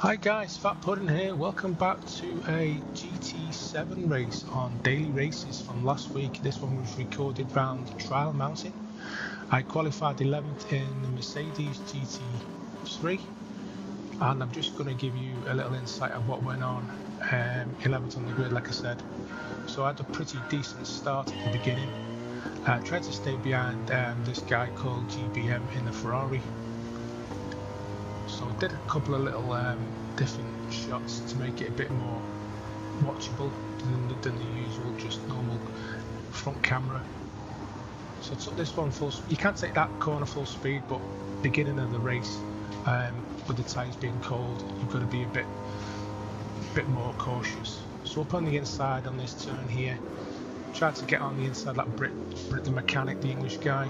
Hi guys, Fat Pudding here. Welcome back to a GT7 race on Daily Races from last week. This one was recorded round Trial Mountain. I qualified 11th in the Mercedes GT3 and I'm just going to give you a little insight of what went on 11th on the grid, like I said. So I had a pretty decent start at the beginning. Tried to stay behind this guy called GBM in the Ferrari. So I did a couple of little different shots to make it a bit more watchable than the usual just normal front camera. So I took this one full speed. You can't take that corner full speed, but beginning of the race with the tyres being cold, you've got to be a bit more cautious. So up on the inside on this turn here, tried to get on the inside like Brit the mechanic, the English guy,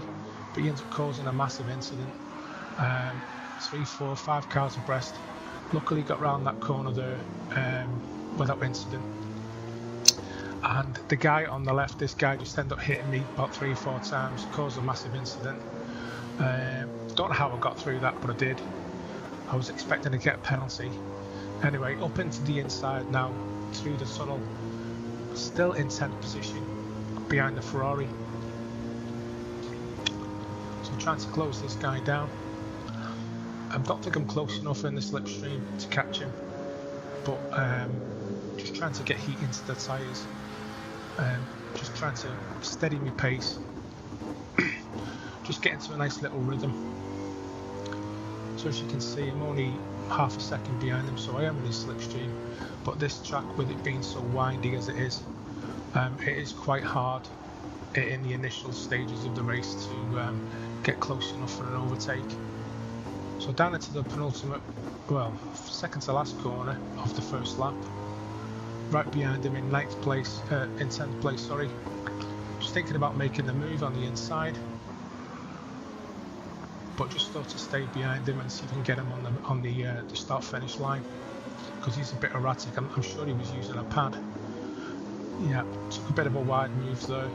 but he ends up causing a massive incident. 3, 4, 5 cars abreast. Luckily got round that corner there without incident. And the guy on the left, this guy just ended up hitting me about 3 or 4 times, caused a massive incident. Don't know how I got through that, but I did. I was expecting to get a penalty. Anyway, up into the inside now, through the tunnel, still in 10th position behind the Ferrari. So I'm trying to close this guy down. I don't think I'm close enough in the slipstream to catch him, but just trying to get heat into the tyres, just trying to steady my pace, just get into a nice little rhythm. So as you can see, I'm only half a second behind him, so I am in his slipstream, but this track, with it being so windy as it is quite hard in the initial stages of the race to get close enough for an overtake. So down into the penultimate, well, second to last corner of the first lap, right behind him in 10th place, sorry. Just thinking about making the move on the inside, but just thought to stay behind him and see if I can get him on the start-finish line, because he's a bit erratic. I'm sure he was using a pad. Yeah, took a bit of a wide move there.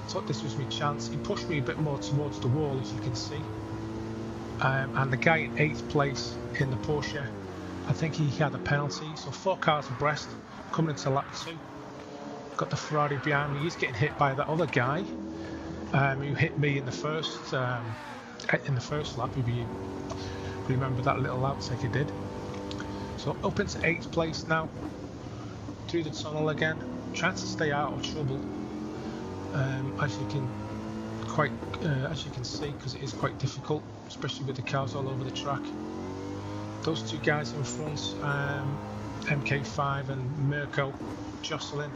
Thought this was my chance. He pushed me a bit more towards the wall, as you can see. And the guy in 8th place in the Porsche, I think he had a penalty. So 4 cars abreast coming into lap 2. Got the Ferrari behind me. He's getting hit by that other guy who hit me in the first lap. If you remember that little outtake I did. So up into 8th place now, through the tunnel again, trying to stay out of trouble. As you can see, because it is quite difficult, especially with the cars all over the track. Those 2 guys in front, MK5 and Mirko, jostling.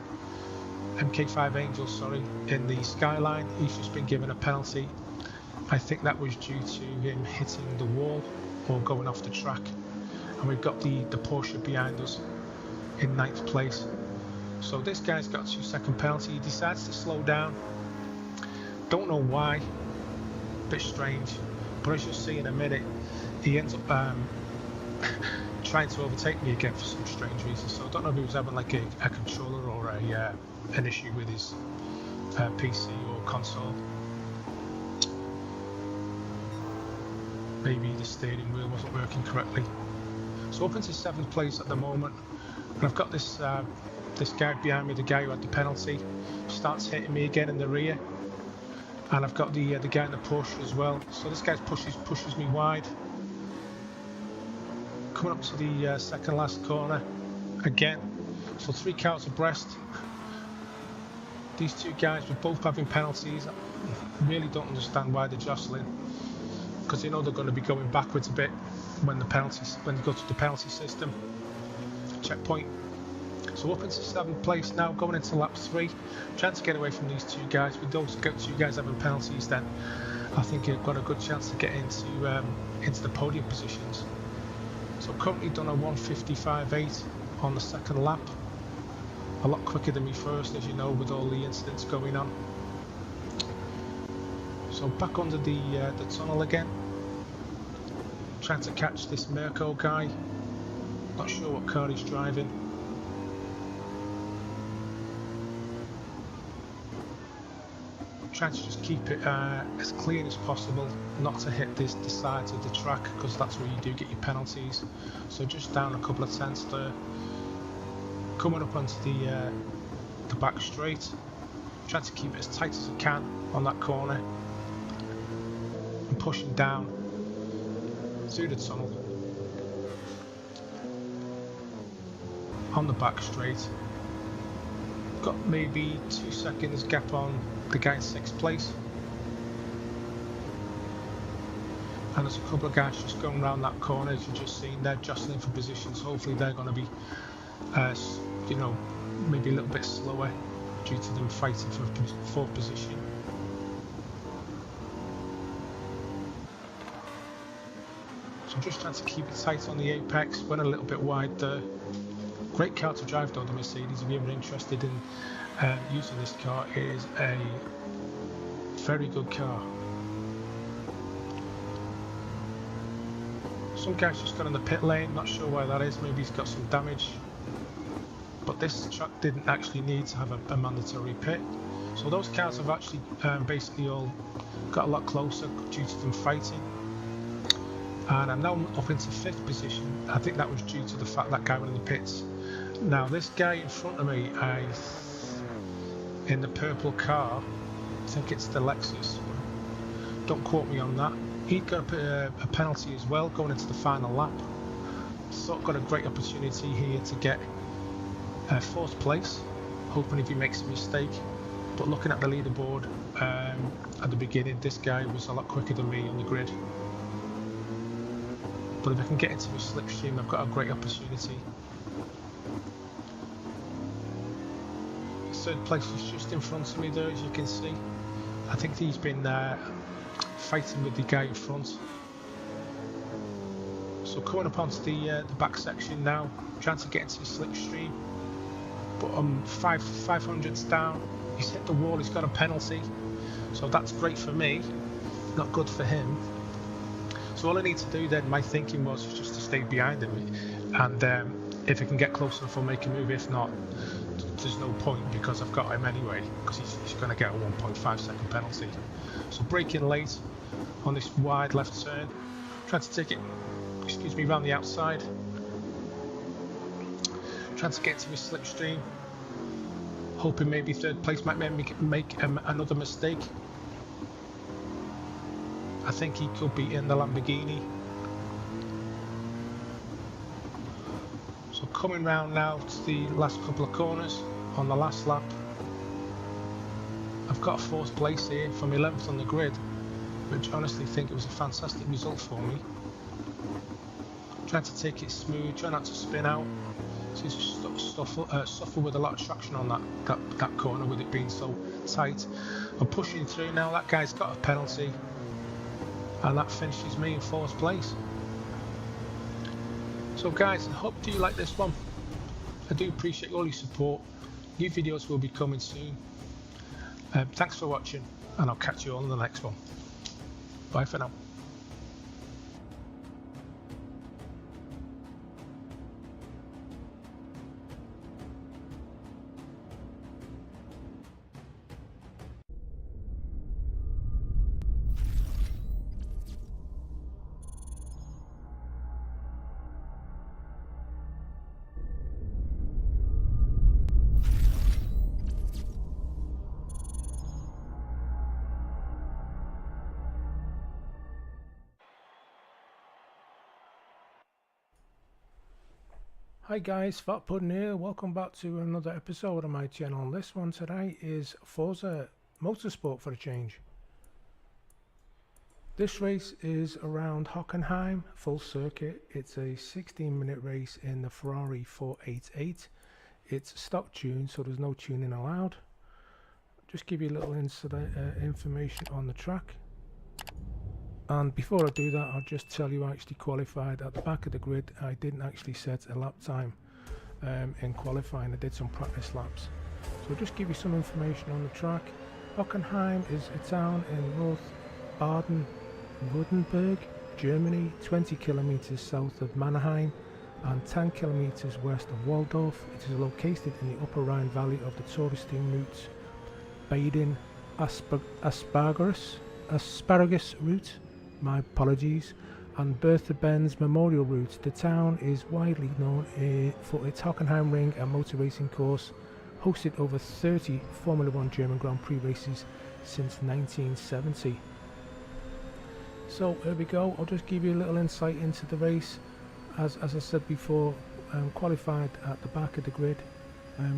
MK5 Angel, sorry, in the skyline. He's just been given a penalty. I think that was due to him hitting the wall or going off the track. And we've got the Porsche behind us in 9th place. So this guy's got a 2-second penalty. He decides to slow down. Don't know why, bit strange, but as you'll see in a minute, he ends up trying to overtake me again for some strange reason. So I don't know if he was having like a controller or an issue with his PC or console. Maybe the steering wheel wasn't working correctly. So up into 7th place at the moment, and I've got this guy behind me, the guy who had the penalty, starts hitting me again in the rear. And I've got the guy in the Porsche as well. So this guy pushes me wide. Coming up to the second last corner again. So 3 cars abreast. These 2 guys were both having penalties. I really don't understand why they're jostling, because they know they're going to be going backwards a bit when they go to the penalty system. Checkpoint. So up into 7th place now, going into lap 3, trying to get away from these 2 guys. With those 2 guys having penalties, then I think I've got a good chance to get into the podium positions. So currently done a 1:55.8 on the second lap, a lot quicker than me first, as you know, with all the incidents going on. So back under the tunnel again, trying to catch this Mirko guy. Not sure what car he's driving. trying to just keep it as clean as possible, not to hit the sides of the track, because that's where you do get your penalties. So just down a couple of tenths there, coming up onto the back straight, trying to keep it as tight as I can on that corner, and pushing down through the tunnel on the back straight. Got maybe 2 seconds gap on the guy in 6th place, and there's a couple of guys just going around that corner, as you've just seen. They're jostling for positions. Hopefully they're going to be you know, maybe a little bit slower due to them fighting for 4th position. So I'm just trying to keep it tight on the apex, went a little bit wide there. Great car to drive though, the Mercedes. If you're ever interested in using this car, it is a very good car. Some guy's just got in the pit lane, not sure why that is, maybe he's got some damage. But this track didn't actually need to have a mandatory pit. So those cars have actually basically all got a lot closer due to them fighting. And I'm now up into 5th position. I think that was due to the fact that guy went in the pits. Now this guy in front of me, in the purple car, I think it's the Lexus, don't quote me on that, he got a penalty as well going into the final lap. So got a great opportunity here to get 4th place, hoping if he makes a mistake. But looking at the leaderboard at the beginning, this guy was a lot quicker than me on the grid. But if I can get into his slipstream, I've got a great opportunity. 3rd place is just in front of me there, as you can see. I think he's been fighting with the guy in front. So coming up onto the back section now, trying to get into his slipstream. But 500s down, he's hit the wall, he's got a penalty. So that's great for me, not good for him. So all I need to do then, my thinking was just to stay behind him, and if I can get close enough I'll make a move. If not, there's no point, because I've got him anyway, because he's going to get a 1.5 second penalty. So braking late on this wide left turn, trying to take it, excuse me, around the outside, trying to get to his slipstream, hoping maybe 3rd place might make another mistake. I think he could be in the Lamborghini. So coming round now to the last couple of corners on the last lap. I've got a 4th place here from 11th on the grid, which I honestly think it was a fantastic result for me. Trying to take it smooth, try not to spin out. Seems to suffer with a lot of traction on that corner, with it being so tight. I'm pushing through now. That guy's got a penalty, and that finishes me in 4th place. So guys, I hope you like this one. I do appreciate all your support. New videos will be coming soon. Thanks for watching, and I'll catch you all in the next one. Bye for now. Hi guys, Fat Pudding here. Welcome back to another episode of my channel. This one today is Forza Motorsport for a change. This race is around Hockenheim, full circuit. It's a 16-minute race in the Ferrari 488. It's stock tuned, so there's no tuning allowed. Just give you a little information on the track. And before I do that, I'll just tell you I actually qualified at the back of the grid. I didn't actually set a lap time in qualifying. I did some practice laps. So I'll just give you some information on the track. Hockenheim is a town in North Baden-Württemberg, Germany, 20 kilometers south of Mannheim and 10 kilometers west of Waldorf. It is located in the upper Rhine valley of the touristing routes Baden, asparagus route, my apologies, and Bertha Benz Memorial Route. The town is widely known for its Hockenheim Ring and motor racing course, hosted over 30 Formula 1 German Grand Prix races since 1970. So here we go, I'll just give you a little insight into the race. As I said before, qualified at the back of the grid,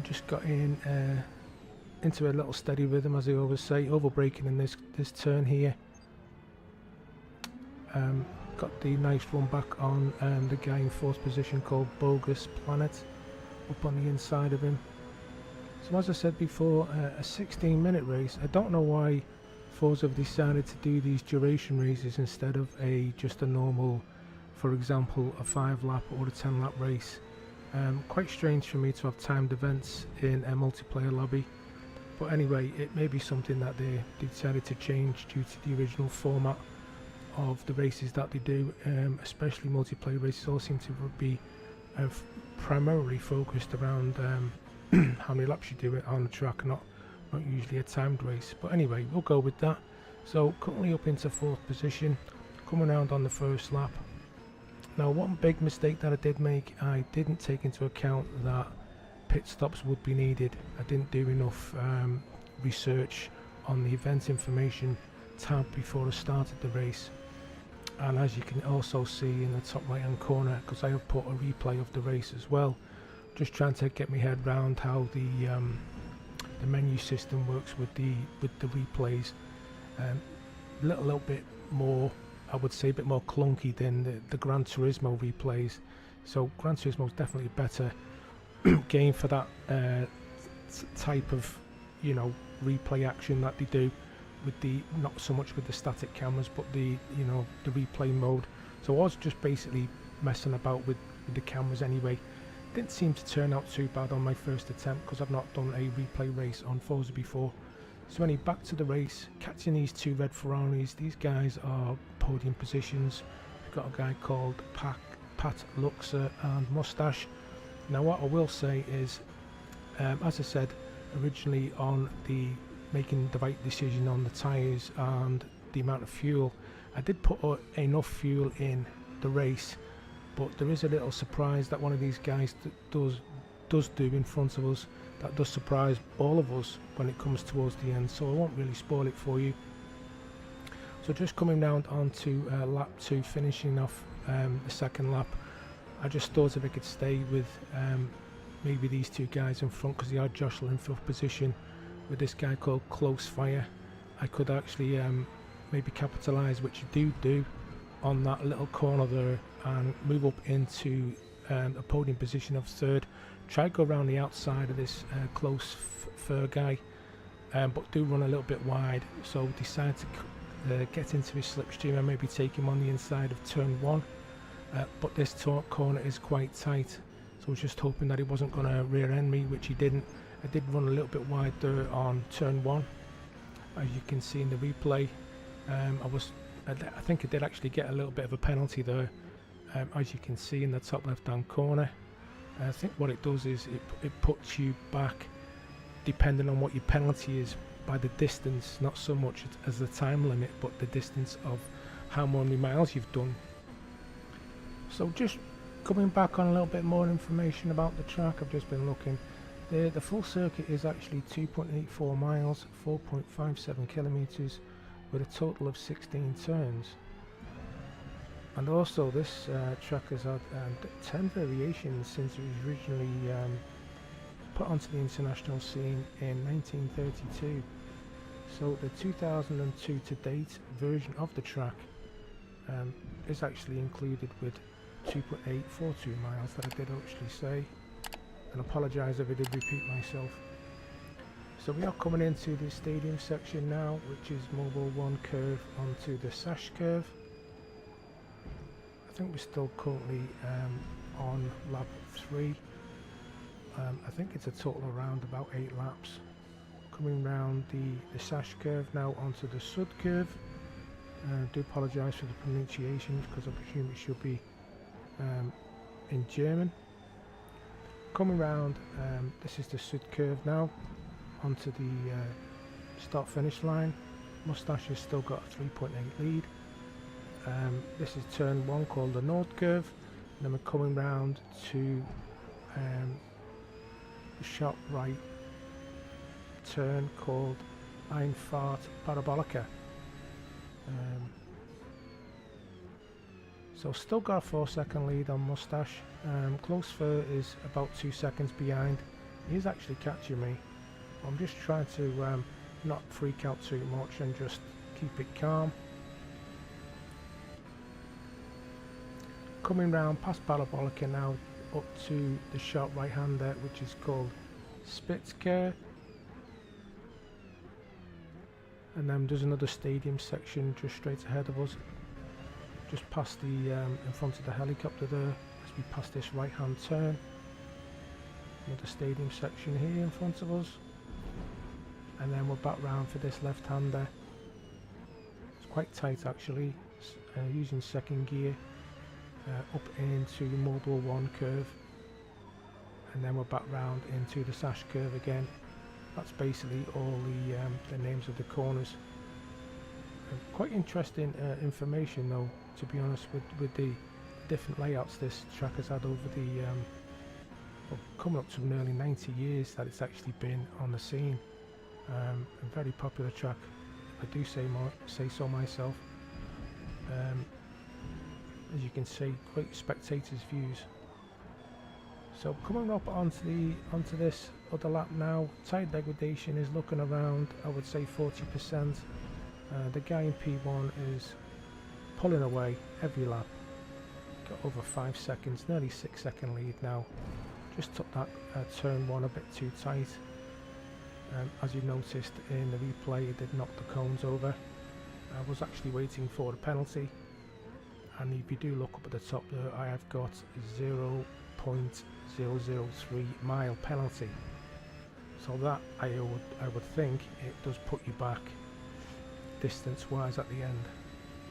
just got into a little steady rhythm, as I always say, over braking in this turn here. Got the nice run back on the guy in fourth position called Bogus Planet up on the inside of him. So as I said before, a 16-minute race. I don't know why Forza have decided to do these duration races instead of just a normal, for example, a 5-lap or a 10-lap race. Quite strange for me to have timed events in a multiplayer lobby, but anyway, it may be something that they decided to change due to the original format of the races that they do. Especially multiplayer races all seem to be primarily focused around how many laps you do it on the track, not usually a timed race. But anyway, we'll go with that. So currently up into fourth position, coming around on the first lap. Now, one big mistake that I did make, I didn't take into account that pit stops would be needed. I didn't do enough research on the event information tab before I started the race. And as you can also see in the top right hand corner, because I have put a replay of the race as well, just trying to get my head around how the menu system works with the replays. A little bit more, I would say, a bit more clunky than the Gran Turismo replays. So Gran Turismo is definitely a better game for that type of, you know, replay action that they do with the, not so much with the static cameras, but the, you know, the replay mode. So I was just basically messing about with the cameras anyway. Didn't seem to turn out too bad on my first attempt because I've not done a replay race on Forza before. So anyway, back to the race, catching these two red Ferraris. These guys are podium positions. We've got a guy called Pat Luxer and Mustache. Now what I will say is, as I said originally, on the making the right decision on the tyres and the amount of fuel, I did put enough fuel in the race, but there is a little surprise that one of these guys does do in front of us that does surprise all of us when it comes towards the end, so I won't really spoil it for you. So just coming round onto lap 2, finishing off the second lap, I just thought if I could stay with maybe these two guys in front, because they are jostling for position with this guy called Close Fire, I could actually maybe capitalise, which you do on that little corner there, and move up into a podium position of third. Try to go around the outside of this Close Fur guy, but do run a little bit wide, so decide to get into his slipstream and maybe take him on the inside of turn 1. But this corner is quite tight, so I was just hoping that he wasn't going to rear end me, which he didn't. I did run a little bit wide there on turn 1, as you can see in the replay. I think I did actually get a little bit of a penalty there, as you can see in the top left hand corner. I think what it does is it puts you back, depending on what your penalty is, by the distance, not so much as the time limit, but the distance of how many miles you've done. So just coming back on a little bit more information about the track, I've just been looking. The full circuit is actually 2.84 miles, 4.57 kilometers, with a total of 16 turns. And also this track has had 10 variations since it was originally put onto the international scene in 1932. So the 2002 to date version of the track is actually included with 2.842 miles that I did actually say, and apologise if I did repeat myself. So we are coming into the stadium section now, which is Mobile 1 curve onto the Sash curve. I think we're still currently on lap 3. I think it's a total around about 8 laps. Coming round the Sash curve now onto the Sud curve. I do apologise for the pronunciations, because I presume it should be in German. Coming round, this is the Sud curve now onto the start finish line. Mustache has still got a 3.8 lead. This is turn 1 called the Nord curve, and then we're coming round to the sharp right turn called Einfahrt Parabolica. So still got a 4-second lead on Mustache. Close Fur is about 2 seconds behind. He's actually catching me. I'm just trying to not freak out too much and just keep it calm. Coming round past Parabolica now up to the sharp right hander, which is called Spitzker. And then there's another stadium section just straight ahead of us, just past the in front of the helicopter there, as we pass this right hand turn. Another stadium section here in front of us, and then we're back round for this left hander. It's quite tight actually, using second gear, up into the Mobile 1 curve, and then we're back round into the Sash curve again. That's basically all the names of the corners. Quite interesting information though, to be honest, with the different layouts this track has had over the well, coming up to nearly 90 years that it's actually been on the scene. A very popular track, if I do say so myself. As you can see, great spectators' views. So coming up onto this other lap now, tyre degradation is looking around, I would say 40%. The guy in P1 is pulling away every lap. Got over 5 seconds, nearly 6-second lead now. Just took that turn 1 a bit too tight. As you noticed in the replay, it did knock the cones over. I was actually waiting for the penalty, and if you do look up at the top there, I have got 0.003 mile penalty. So that I would think it does put you back distance wise at the end.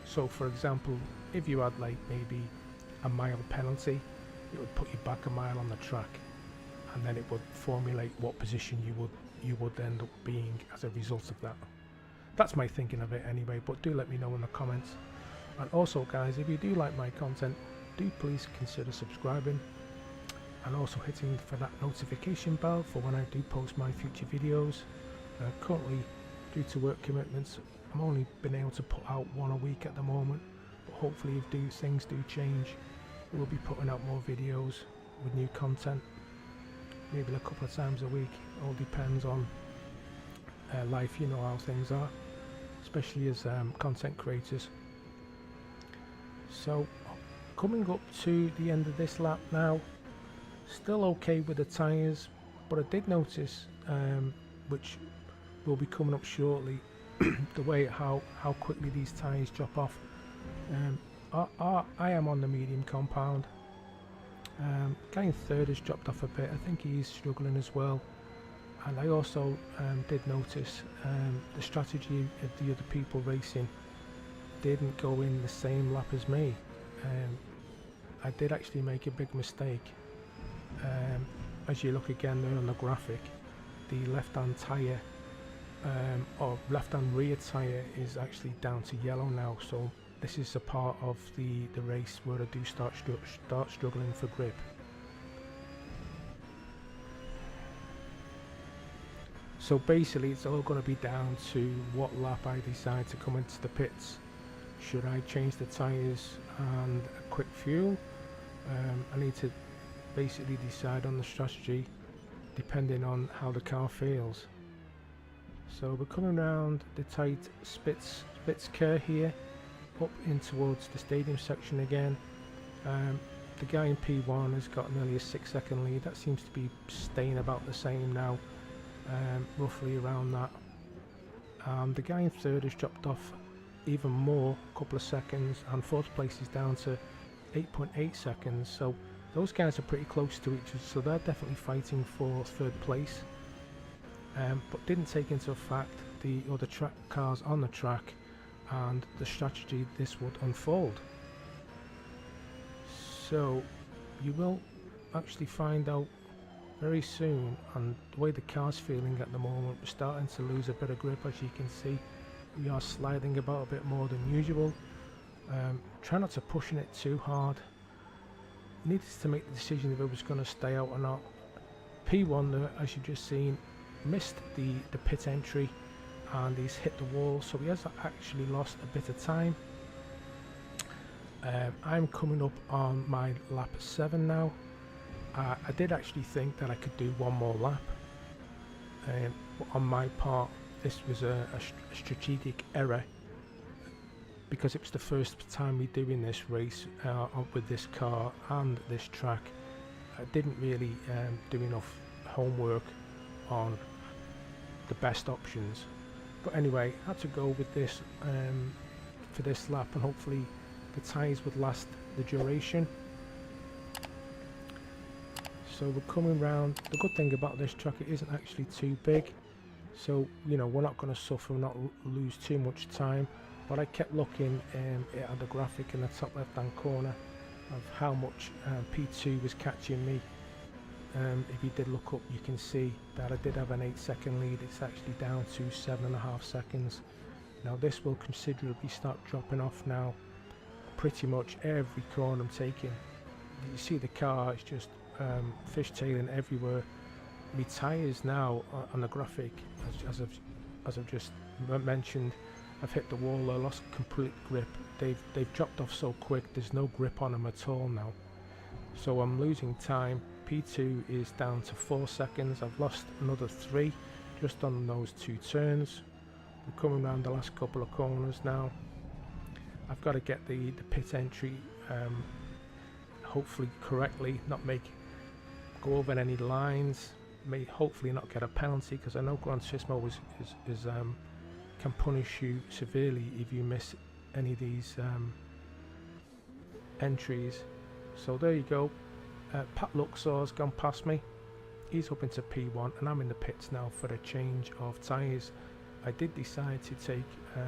So for example, if you had like maybe a mile penalty, it would put you back a mile on the track, and then it would formulate what position you would end up being as a result of that. That's my thinking of it anyway, but do let me know in the comments. And also guys, if you do like my content, do please consider subscribing and also hitting for that notification bell for when I do post my future videos. Currently, due to work commitments, I'm only been able to put out 1 a week at the moment, but hopefully if things do change, we'll be putting out more videos with new content, maybe a couple of times a week. All depends on life, you know how things are, especially as content creators. So coming up to the end of this lap now, still okay with the tyres, but I did notice, which will be coming up shortly, the way how quickly these tyres drop off. I am on the medium compound. Guy in third has dropped off a bit. I think he's struggling as well. And I also did notice the strategy of the other people racing didn't go in the same lap as me. I did actually make a big mistake. As you look again there on the graphic, the left-hand tyre or left-hand rear tyre is actually down to yellow now. So this is a part of the race where I do start struggling for grip. So basically it's all going to be down to what lap I decide to come into the pits. Should I change the tyres and a quick fuel? I need to basically decide on the strategy depending on how the car feels. So we're coming around the tight Spitzker here, up in towards the stadium section again. The guy in P1 has got nearly a 6-second lead. That seems to be staying about the same now, roughly around that. The guy in third has dropped off even more, a couple of seconds, and fourth place is down to 8.8 seconds. So those guys are pretty close to each other, so they're definitely fighting for third place. But didn't take into fact the other cars on the track and the strategy this would unfold. So you will actually find out very soon, and the way the car's feeling at the moment, we're starting to lose a bit of grip. As you can see, we are sliding about a bit more than usual. Try not to pushing it too hard. Needed to make the decision if it was going to stay out or not. P1, as you've just seen, missed the pit entry and he's hit the wall, so he has actually lost a bit of time. I'm coming up on my lap 7 now. I did actually think that I could do one more lap, but on my part this was a strategic error, because it was the first time we're doing this race with this car and this track. I didn't really do enough homework on the best options, but anyway, I had to go with this for this lap, and hopefully the tyres would last the duration. So we're coming round. The good thing about this track, it isn't actually too big, so you know, we're not going to suffer and not lose too much time. But I kept looking at the graphic in the top left hand corner of how much P2 was catching me. If you did look up, you can see that I did have an 8-second lead. It's actually down to 7.5 seconds. Now this will considerably start dropping off now. Pretty much every corner I'm taking, you see the car is just fishtailing everywhere. My tyres now on the graphic, as I've just mentioned, I've hit the wall. I lost complete grip. They've dropped off so quick. There's no grip on them at all now. So I'm losing time. P2 is down to 4 seconds. I've lost another 3 just on those 2 turns. I'm coming around the last couple of corners now. I've got to get the pit entry hopefully correctly, not go over any lines, may hopefully not get a penalty, because I know Gran Turismo can punish you severely if you miss any of these entries. So there you go. Pat Luxor's gone past me. He's up into P1 and I'm in the pits now for a change of tyres. I did decide to take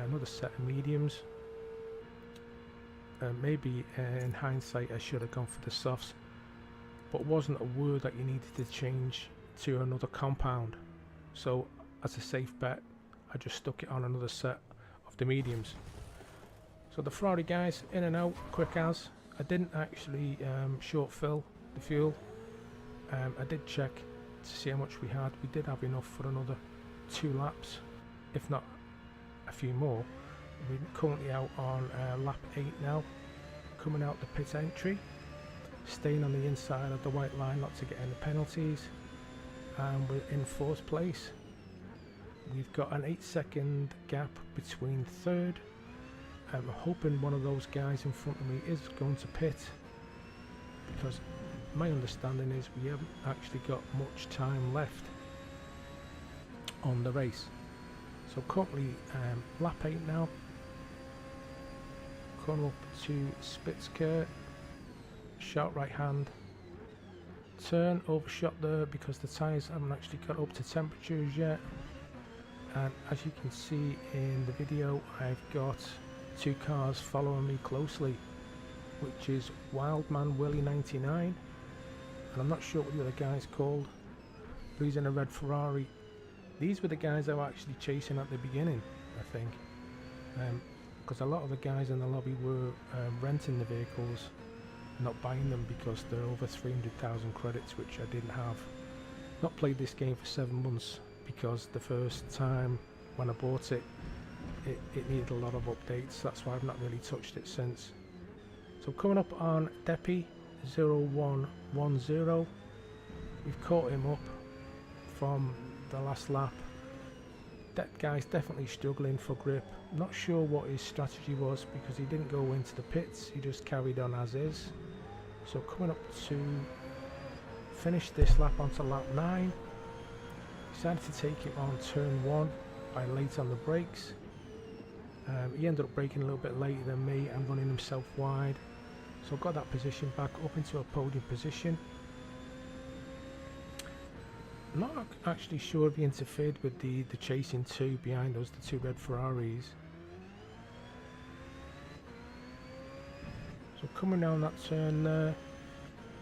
another set of mediums. Maybe in hindsight I should have gone for the softs, but wasn't aware that you needed to change to another compound. So as a safe bet, I just stuck it on another set of the mediums. So the Ferrari guys in and out quick as. I didn't actually short fill the fuel. I did check to see how much we had. We did have enough for another 2 laps, if not a few more. We're currently out on lap 8 now, coming out the pit entry, staying on the inside of the white line not to get any penalties, and we're in 4th place. We've got an 8-second gap between 3rd. I'm hoping one of those guys in front of me is going to pit, because my understanding is we haven't actually got much time left on the race. So currently lap 8 now, coming up to Spitzker, sharp right hand turn, overshot there because the tyres haven't actually got up to temperatures yet. And as you can see in the video, I've got 2 cars following me closely, which is Wildman Willie 99, and I'm not sure what the other guy's called, but he's in a red Ferrari. These were the guys I was actually chasing at the beginning, I think, because a lot of the guys in the lobby were renting the vehicles, not buying them, because they're over 300,000 credits, which I didn't have. Not played this game for 7 months, because the first time when I bought it, it needed a lot of updates. That's why I've not really touched it since. So coming up on Deppy 0110, we've caught him up from the last lap. That guy's definitely struggling for grip. Not sure what his strategy was, because he didn't go into the pits, he just carried on as is. So coming up to finish this lap onto lap 9, decided to take him on turn 1 by late on the brakes. He ended up braking a little bit later than me and running himself wide, so got that position back up into a podium position. I'm not actually sure if he interfered with the chasing 2 behind us, the 2 red Ferraris. So coming down that turn there,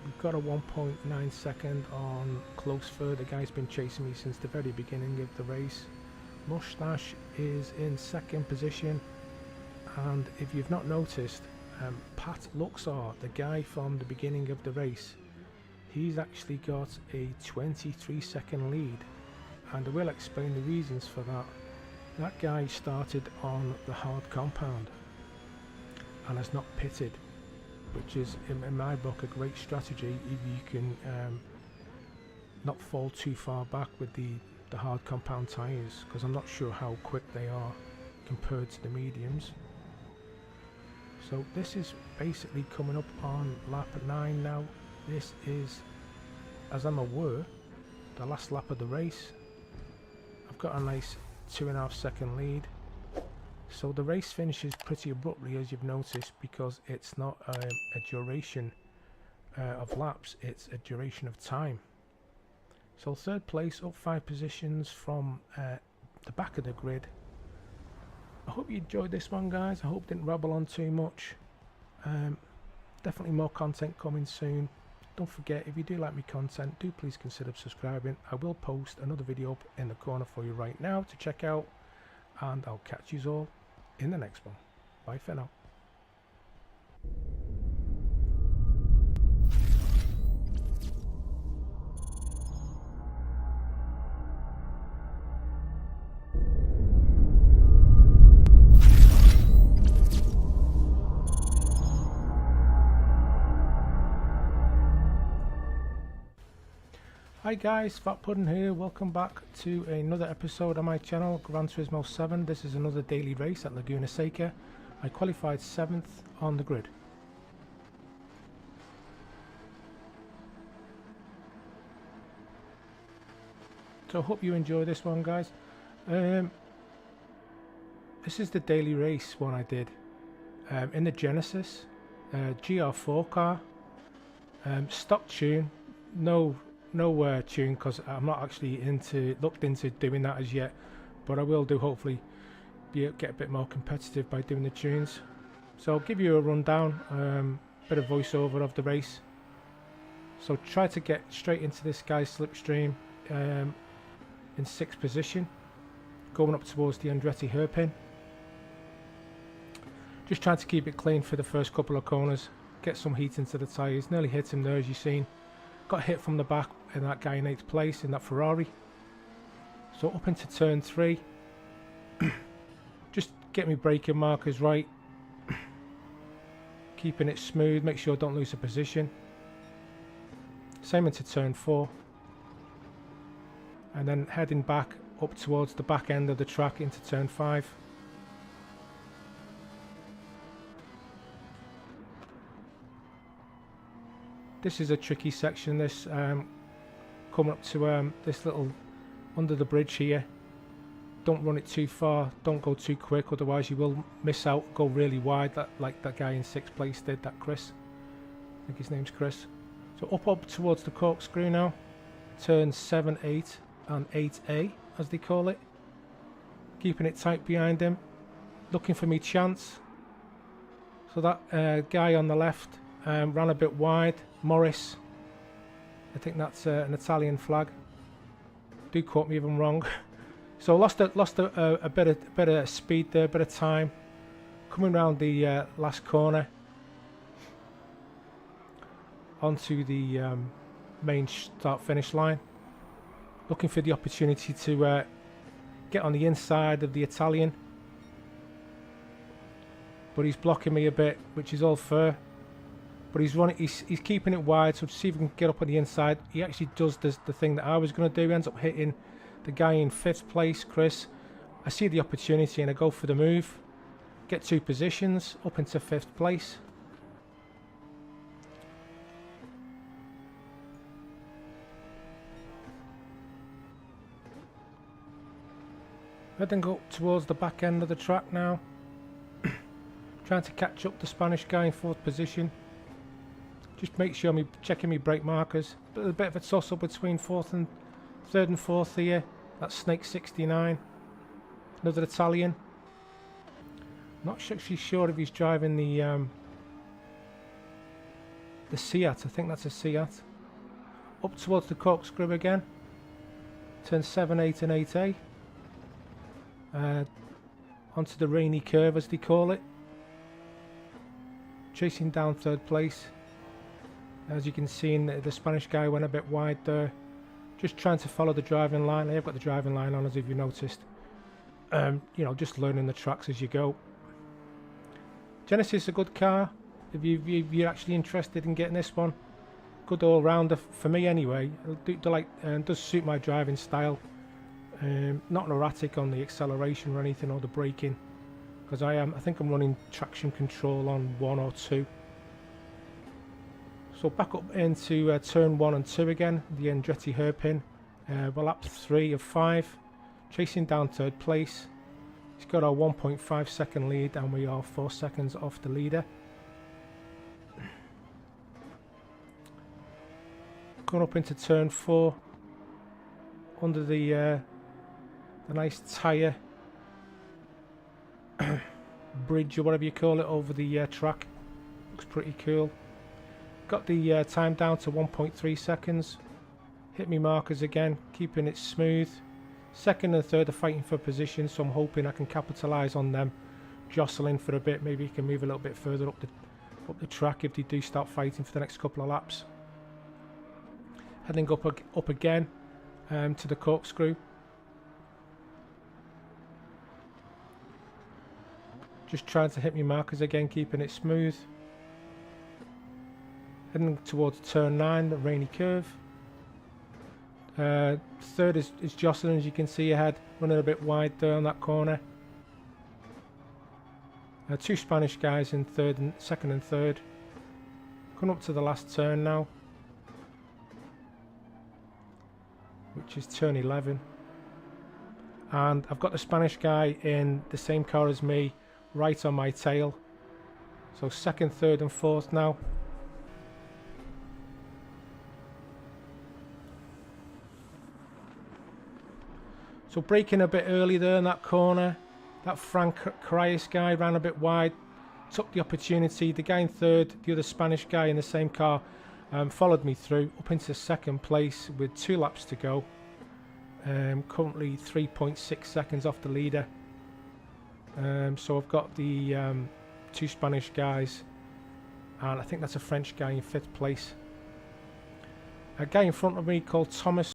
we've got a 1.9 second on close third. The guy's been chasing me since the very beginning of the race. Mustache is in second position, and if you've not noticed, Pat Luxor, the guy from the beginning of the race, he's actually got a 23-second lead, and I will explain the reasons for that. That guy started on the hard compound and has not pitted, which is in my book a great strategy if you can not fall too far back with the hard compound tyres, because I'm not sure how quick they are compared to the mediums. So this is basically coming up on lap 9 now. This is, as I'm aware, the last lap of the race. I've got a nice 2.5 second lead. So the race finishes pretty abruptly, as you've noticed, because it's not a duration of laps, it's a duration of time. So third place, up 5 positions from the back of the grid. I hope you enjoyed this one, guys. I hope it didn't rabble on too much. Definitely more content coming soon. Don't forget, if you do like my content, do please consider subscribing. I will post another video up in the corner for you right now to check out, and I'll catch you all in the next one. Bye for now. Hi guys, Fat Pudding here. Welcome back to another episode on my channel, Gran Turismo 7. This is another daily race at Laguna Seca. I qualified 7th on the grid. So I hope you enjoy this one, guys. This is the daily race one I did in the Genesis GR4 car, stock tune, no tune, because I'm not actually looked into doing that as yet, but I will do, hopefully get a bit more competitive by doing the tunes. So I'll give you a rundown, bit of voiceover of the race. So try to get straight into this guy's slipstream in 6th position, going up towards the Andretti hairpin. Just trying to keep it clean for the first couple of corners, get some heat into the tyres. Nearly hit him there, as you've seen. Got hit from the back and that guy in 8th place in that Ferrari. So up into turn 3, just get me braking markers right, keeping it smooth, make sure I don't lose a position. Same into turn 4, and then heading back up towards the back end of the track into turn 5. This is a tricky section, this coming up to this little under the bridge here. Don't run it too far, don't go too quick, otherwise you will miss out, go really wide, like that guy in 6th place did, that Chris. I think his name's Chris. So up towards the corkscrew now, turns 7, 8 and 8A as they call it. Keeping it tight behind him, looking for me chance. So that guy on the left ran a bit wide, Morris. I think that's an Italian flag. Do quote me if I'm wrong. So lost a bit of speed there, a bit of time. Coming round the last corner onto the main start-finish line. Looking for the opportunity to get on the inside of the Italian, but he's blocking me a bit, which is all fair. But he's keeping it wide, so to see if we can get up on the inside. He actually does the thing that I was going to do. He ends up hitting the guy in 5th place, Chris. I see the opportunity and I go for the move. Get 2 positions, up into 5th place. I then go towards the back end of the track now. Trying to catch up the Spanish guy in 4th position. Just make sure I'm checking my brake markers. A bit of a toss up between 3rd and 4th here. That's Snake 69. Another Italian. Not actually sure if he's driving the the Seat, I think that's a Seat. Up towards the corkscrew again. Turn 7, 8 and 8A. Onto the rainy curve as they call it. Chasing down third place. As you can see, the Spanish guy went a bit wide there. Just trying to follow the driving line. I have got the driving line on, as if you noticed. You know, just learning the tracks as you go. Genesis is a good car. If you're actually interested in getting this one, good all-rounder for me anyway. Does suit my driving style. Not erratic on the acceleration or anything, or the braking, because I think I'm running traction control on 1 or 2. So back up into turn 1 and 2 again, the Andretti hairpin. We're lap 3 of 5, chasing down third place. He's got our 1.5 second lead, and we are 4 seconds off the leader. Going up into turn 4, under the nice tyre bridge or whatever you call it over the track. Looks pretty cool. Got the time down to 1.3 seconds. Hit me markers again, keeping it smooth. Second and third are fighting for position, so I'm hoping I can capitalise on them jostling for a bit. Maybe you can move a little bit further up the track if they do start fighting for the next couple of laps. Heading up again to the corkscrew. Just trying to hit me markers again, keeping it smooth. Heading towards turn 9, the rainy curve. Third is jostling, as you can see ahead, running a bit wide there on that corner. 2 Spanish guys in second and third. Coming up to the last turn now, which is turn 11. And I've got the Spanish guy in the same car as me, right on my tail. So second, third and fourth now. So braking a bit early there in that corner. That Frank Carias guy ran a bit wide, took the opportunity. The guy in third, the other Spanish guy in the same car, followed me through up into second place with 2 laps to go. Currently 3.6 seconds off the leader. So I've got the 2 Spanish guys, and I think that's a French guy in 5th place. A guy in front of me called Thomas